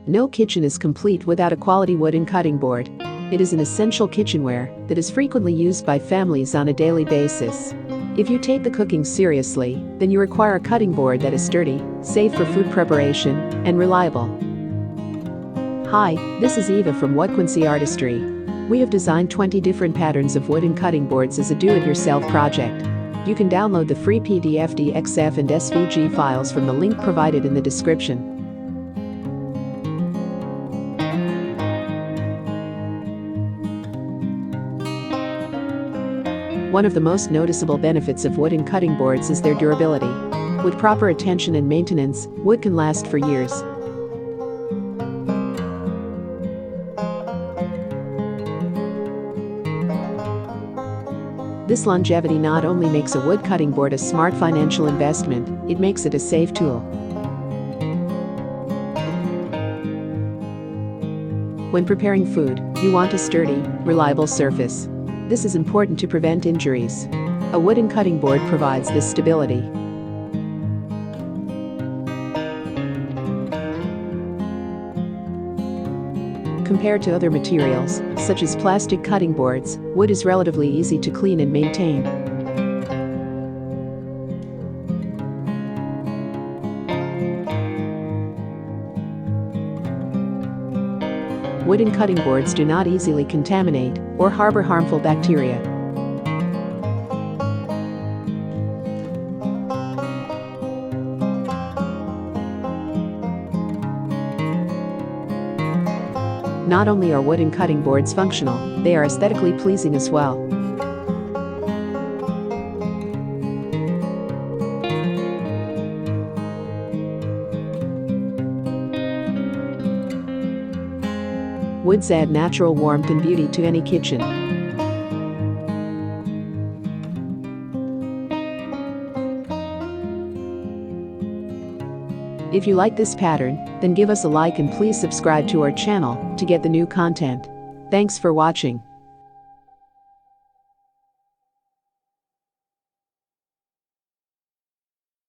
No kitchen is complete without a quality wooden cutting board. It is an essential kitchenware that is frequently used by families on a daily basis. If you take the cooking seriously, then you require a cutting board that is sturdy, safe for food preparation, and reliable. Hi, this is Eva from Wudkwency Artistry. We have designed 20 different patterns of wooden cutting boards as a do-it-yourself project. You can download the free PDF, DXF, and SVG files from the link provided in the description. One of the most noticeable benefits of wooden cutting boards is their durability. With proper attention and maintenance, wood can last for years. This longevity not only makes a wood cutting board a smart financial investment, it makes it a safe tool. When preparing food, you want a sturdy, reliable surface. This is important to prevent injuries. A wooden cutting board provides this stability. Compared to other materials, such as plastic cutting boards, wood is relatively easy to clean and maintain. Wooden cutting boards do not easily contaminate or harbor harmful bacteria. Not only are wooden cutting boards functional, they are aesthetically pleasing as well. Woods add natural warmth and beauty to any kitchen. If you like this pattern, then give us a like and please subscribe to our channel to get the new content. Thanks for watching.